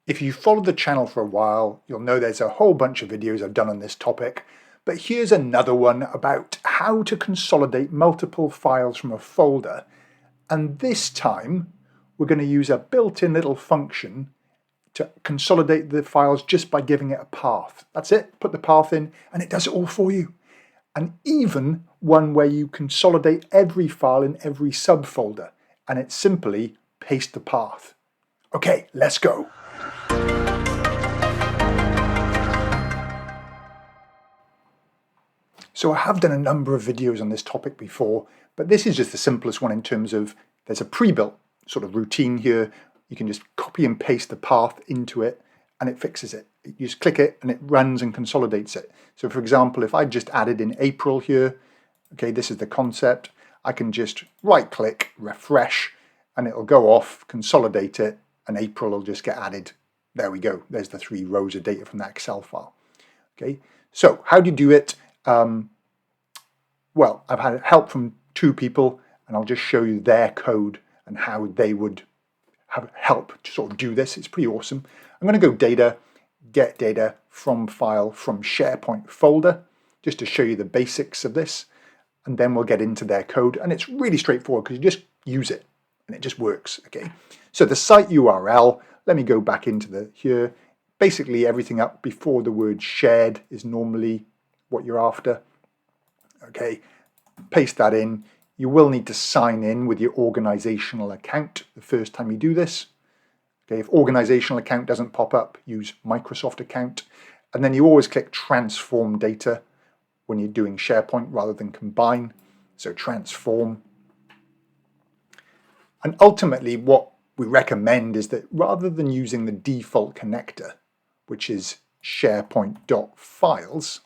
If you followed the channel for a while, you'll know there's a whole bunch of videos I've done on this topic, but here's another one about how to consolidate multiple files from a folder. And this time, we're going to use a built-in little function to consolidate the files just by giving it a path. That's it, put the path in, and it does it all for you. And even one where you consolidate every file in every subfolder, and it's simply paste the path. Okay, let's go. So I have done a number of videos on this topic before, but this is just the simplest one in terms of there's a pre-built sort of routine here. You can just copy and paste the path into it and it fixes it. You just click it and it runs and consolidates it. So for example, if I just added in April here, okay, this is the concept, I can just right click, refresh, and it'll go off, consolidate it, and April will just get added. There we go. There's the 3 rows of data from that Excel file. Okay, so how do you do it? Well, I've had help from 2 people, and I'll just show you their code and how they would have help to sort of do this. It's pretty awesome. I'm going to go data, get data from file from SharePoint folder, just to show you the basics of this, and then we'll get into their code. And it's really straightforward because you just use it and it just works. Okay, so the site URL, let me go back into the here. Basically everything up before the word shared is normally what you're after. Okay, paste that in. You will need to sign in with your organizational account the first time you do this. Okay, if organizational account doesn't pop up, use Microsoft account. And then you always click transform data when you're doing SharePoint rather than combine. So transform. And ultimately what we recommend is that rather than using the default connector, which is SharePoint.files,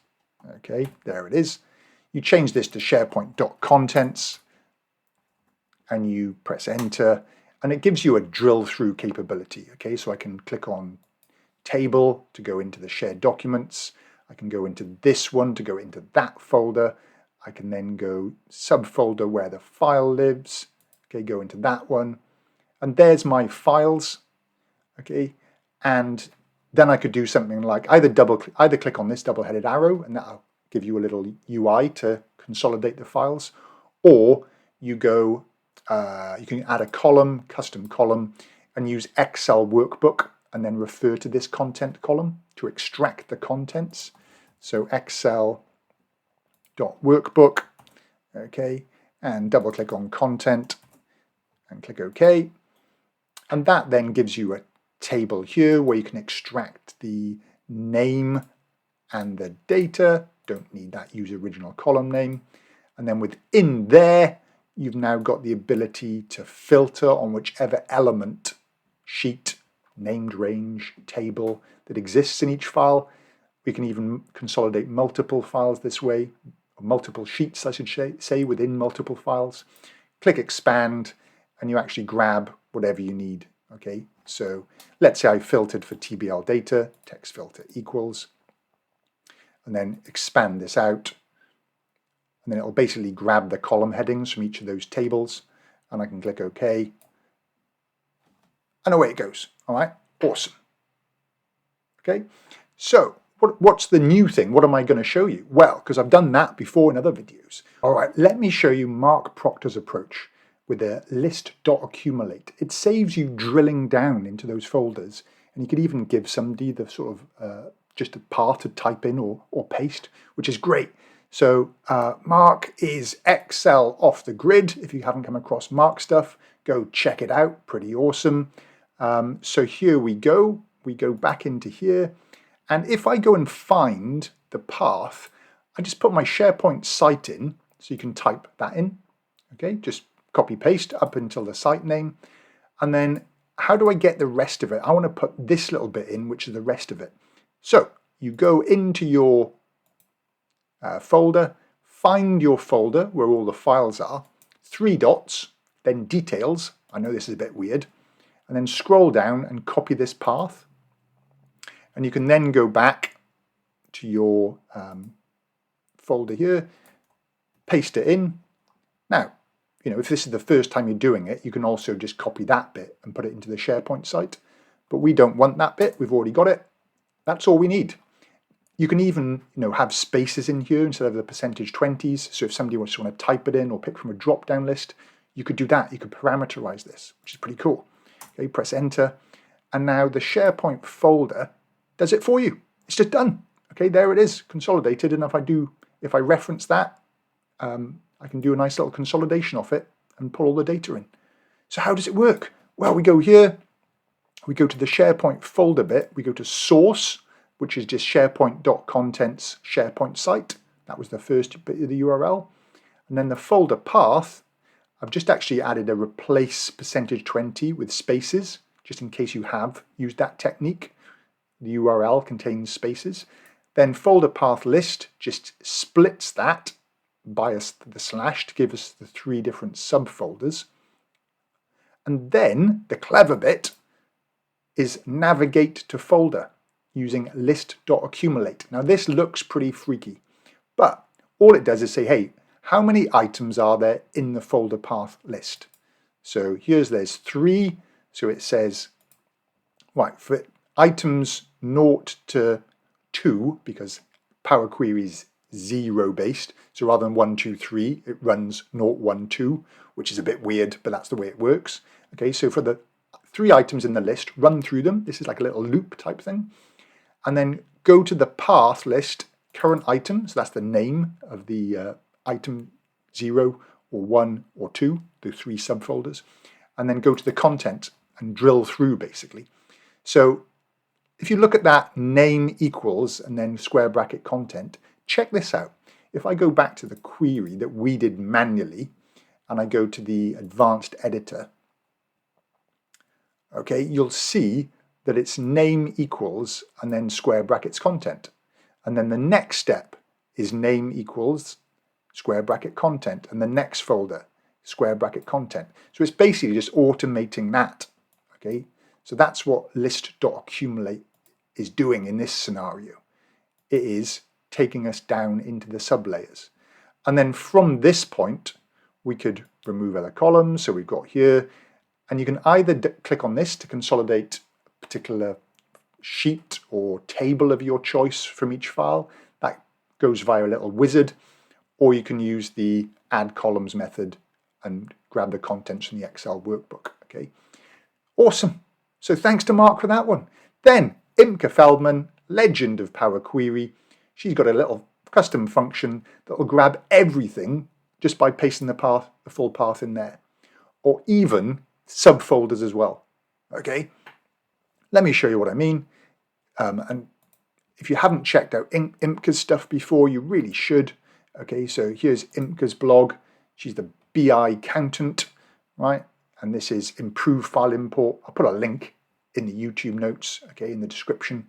okay, there it is, you change this to SharePoint.contents and you press enter and it gives you a drill through capability. Okay, so I can click on table to go into the shared documents. I can go into this one to go into that folder. I can then go subfolder where the file lives. Okay, go into that one. And there's my files. Okay, and then I could do something like either click on this double-headed arrow and that'll give you a little UI to consolidate the files, or you go, you can add a column, custom column, and use Excel workbook and then refer to this content column to extract the contents. So Excel.workbook, okay, and double click on content and click OK. And that then gives you a table here where you can extract the name and the data. Don't need that, use original column name. And then within there, you've now got the ability to filter on whichever element, sheet, named range, table that exists in each file. We can even consolidate multiple files this way, or multiple sheets, I should say, within multiple files. Click expand, and you actually grab whatever you need. Okay, so let's say I filtered for TBL data, text filter equals, and then expand this out. And then it'll basically grab the column headings from each of those tables, and I can click OK. And away it goes. All right, awesome. Okay, so what's the new thing? What am I going to show you? Well, because I've done that before in other videos. All right, let me show you Mark Proctor's approach with a list.accumulate. It saves you drilling down into those folders, and you could even give somebody the sort of just a path to type in or paste, which is great. So Mark is Excel off the grid. If you haven't come across Mark stuff, go check it out. Pretty awesome. So here we go. We go back into here. And if I go and find the path, I just put my SharePoint site in, so you can type that in. Okay, just copy paste up until the site name. And then how do I get the rest of it? I want to put this little bit in, which is the rest of it. So you go into your folder, find your folder where all the files are, 3 dots, then details. I know this is a bit weird. And then scroll down and copy this path. And you can then go back to your folder here, paste it in. Now, you know, if this is the first time you're doing it, you can also just copy that bit and put it into the SharePoint site. but we don't want that bit. We've already got it. That's all we need. You can even, have spaces in here instead of the %20s. So if somebody wants to type it in or pick from a drop-down list, you could do that. You could parameterize this, which is pretty cool. Okay, press enter, and now the SharePoint folder does it for you. It's just done. Okay, there it is, consolidated. And if I reference that, I can do a nice little consolidation of it and pull all the data in. So how does it work? Well, we go here, we go to the SharePoint folder bit, we go to source, which is just SharePoint.contents SharePoint site. That was the first bit of the URL. And then the folder path, I've just actually added a replace %20 with spaces, just in case you have used that technique. The URL contains spaces. Then folder path list just splits that by the slash to give us the 3 different subfolders. And then the clever bit is navigate to folder using List.Accumulate. Now this looks pretty freaky, but all it does is say, hey, how many items are there in the folder path list? So there's 3. So it says, right, for items 0 to 2, because Power Query is 0 based, so rather than 1, 2, 3, it runs 0, 1, 2, which is a bit weird, but that's the way it works. Okay, so for the 3 items in the list, run through them. This is like a little loop type thing. And then go to the path list, current item, so that's the name of the item 0 or 1 or 2, the 3 subfolders, and then go to the content and drill through basically. So if you look at that name equals and then square bracket content, check this out. If I go back to the query that we did manually and I go to the advanced editor, okay, you'll see that it's name equals and then square brackets content. And then the next step is name equals square bracket content, and the next folder, square bracket content. So it's basically just automating that. Okay, so that's what List.Accumulate is doing in this scenario. It is taking us down into the sublayers. And then from this point, we could remove other columns. So we've got here, and you can either click on this to consolidate a particular sheet or table of your choice from each file. That goes via a little wizard, or you can use the add columns method and grab the contents from the Excel workbook. Okay, awesome. So thanks to Mark for that one. Then Imke Feldmann, legend of Power Query. She's got a little custom function that will grab everything just by pasting the full path in there, or even subfolders as well. Okay, let me show you what I mean. And if you haven't checked out Imke's stuff before, you really should. Okay, so here's Imke's blog. She's the BI accountant, right? And this is improve file import. I'll put a link in the YouTube notes, okay, in the description.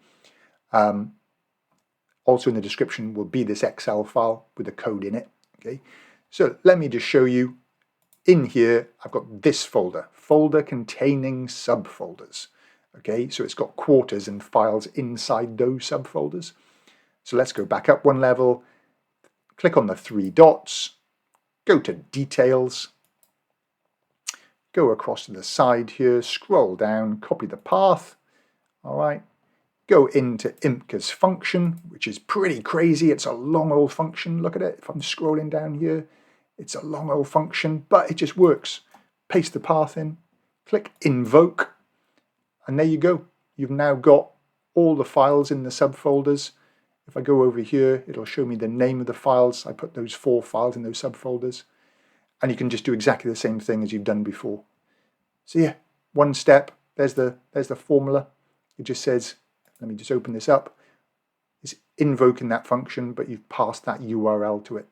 Also in the description will be this Excel file with the code in it. Okay, so let me just show you. In here, I've got this folder containing subfolders. Okay, so it's got quarters and files inside those subfolders. So let's go back up one level, click on the 3 dots, go to details, go across to the side here, scroll down, copy the path. All right, go into Imke's function, which is pretty crazy. It's a long old function. Look at it. If I'm scrolling down here, it's a long old function, but it just works. Paste the path in, click invoke, and there you go. You've now got all the files in the subfolders. If I go over here, it'll show me the name of the files. I put those 4 files in those subfolders, and you can just do exactly the same thing as you've done before. So yeah, one step. There's the formula. It just says, let me just open this up. It's invoking that function, but you've passed that URL to it,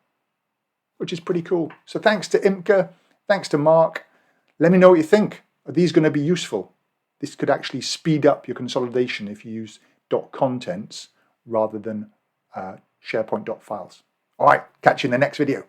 which is pretty cool. So thanks to Imke, thanks to Mark. Let me know what you think. Are these going to be useful? This could actually speed up your consolidation if you use .contents rather than SharePoint.files. All right, catch you in the next video.